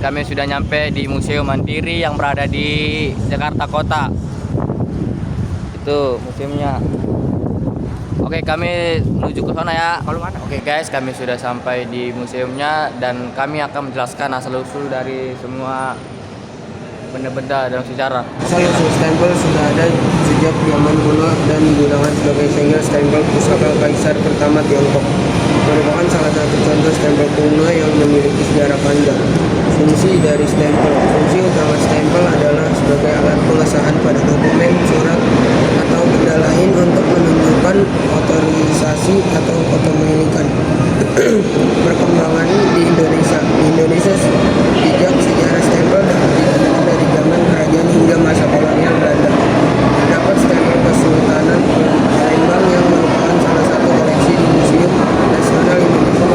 kami sudah nyampe di Museum Mandiri yang berada di Jakarta Kota. Itu museumnya. Oke, kami menuju ke sana ya. Oke guys, kami sudah sampai di museumnya dan kami akan menjelaskan asal-usul dari semua benda-benda dalam sejarah. Asal-usul stempel sudah ada sejak zaman kuno dan digunakan sebagai single stempel pusaka Kaisar pertama Tiongkok. Merupakan salah satu contoh stempel kuno yang memiliki sejarah panjang. Fungsi dari stempel. Fungsi utama stempel adalah sebagai alat pengesahan pada dokumen, surat, atau benda lain untuk menunjukkan otorisasi atau kepemilikan. Perkembangan di Indonesia. Di Indonesia jejak sejarah stempel dapat ditemukan dari zaman kerajaan hingga masa kolonial Belanda. Terdapat stempel Kesultanan Palembang yang merupakan salah satu koleksi di Museum Nasional Indonesia.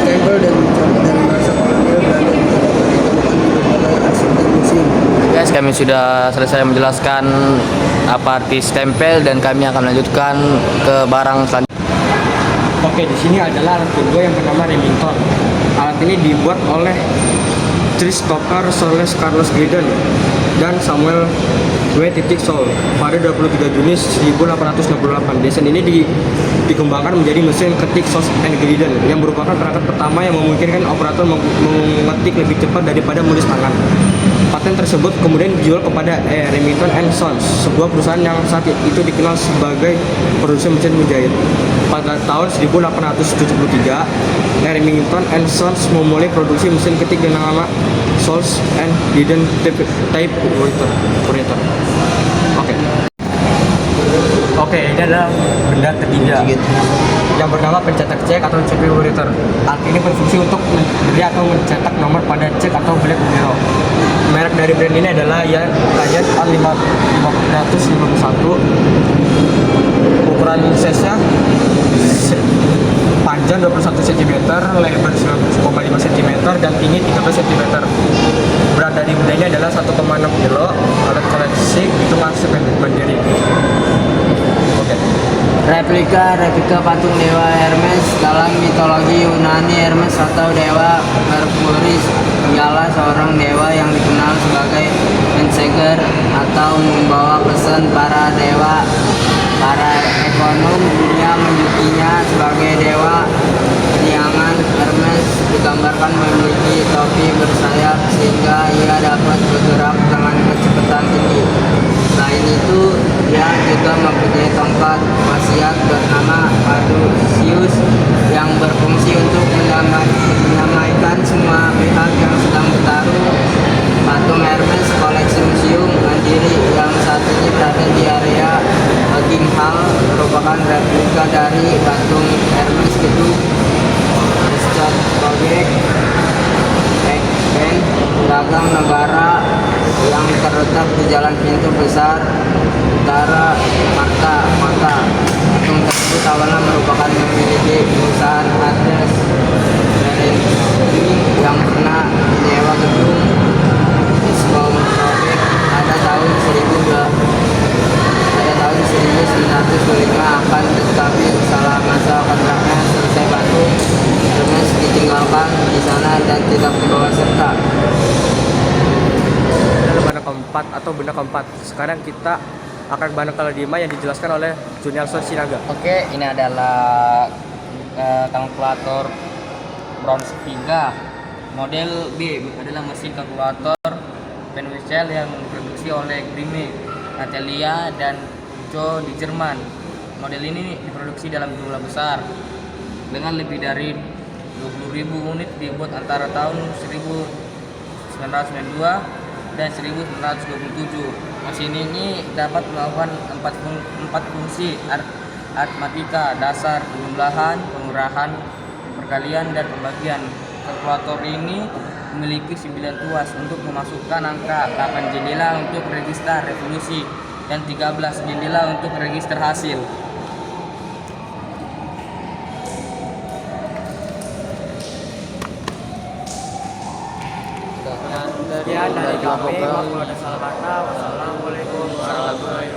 Stempel dan dari masa kolonial Belanda juga dapat ditemukan di berbagai arsip dan museum. Guys, kami sudah selesai menjelaskan apa arti stempel dan kami akan melanjutkan ke barang selanjutnya. Oke, di sini adalah alat kedua yang bernama Remington. Alat ini dibuat oleh Christopher Soles Carlos Glidden dan Samuel W. Soul pada 23 Juni 1868. Desain ini dikembangkan menjadi mesin ketik Soles and Glidden yang merupakan perangkat pertama yang memungkinkan operator mengetik lebih cepat daripada menulis tangan. Paten tersebut kemudian dijual kepada Remington and Sons, sebuah perusahaan yang saat itu dikenal sebagai produsen mesin menjahit. Pada tahun 1873, Remington and Sons memulai produksi mesin ketik dengan nama Soles and Glidden Typewriter. Oke, ini adalah benda ketiga yang bernama pencetak cek atau typewriter. Alat ini berfungsi untuk memberi atau mencetak nomor pada cek atau black biro. Merek dari brand ini adalah Giant A551. Ukuran size-nya panjang 21 cm, lebar 9,5 cm, dan tinggi 13 cm. Berat dari benda ini adalah 1,6 kg. Alat koleksi itu masuk Mandiri. Oke. Replika patung dewa Hermes. Dalam mitologi Yunani, Hermes atau dewa Merkurius ialah seorang dewa yang dikenal sebagai menseger atau membawa pesan para dewa. Para ekonom dunia menjulukinya sebagai dewa keuangan. Hermes digambarkan memiliki topi bersayap sehingga ia dapat bergerak dengan kecepatan tinggi. Selain itu, dia juga mempunyai tongkat wasiat bernama Caduceus yang berfungsi untuk menyamaikan semua pihak yang sedang bertarung. Patung Hermes koleksi Museum Mandiri yang saat ini berada di area Buckingham merupakan replika dari patung Hermes gedung Richard Project Band Dagang Negara yang terletak di Jalan Pintu Besar Utara Jakarta. Patung tersebut awalnya merupakan memiliki perusahaan Hermes yang pernah menyewa gedung Richard Project pada tahun 1925 akan, tetapi setelah masa kontraknya selesai patung Hermes ditinggalkan di sana dan tidak dibawa serta. Benda keempat. Sekarang kita akan benda kelima yang dijelaskan oleh Junialson Sinaga. Oke, ini adalah kalkulator bronze 3. Model B adalah mesin kalkulator Penwechsel yang diproduksi oleh Grimme, Natalia, dan Joe di Jerman. Model ini diproduksi dalam jumlah besar dengan lebih dari 20.000 unit dibuat antara tahun 1992 dan 1927. Mesin ini dapat melakukan empat fungsi aritmatika dasar: penjumlahan, pengurahan, perkalian, dan pembagian. Kalkulator ini memiliki 9 tuas untuk memasukkan angka, 8 jendela untuk register revolusi, dan 13 jendela untuk register hasil. Sekian dari kami. Wassalamualaikum warahmatullahi wabarakatuh.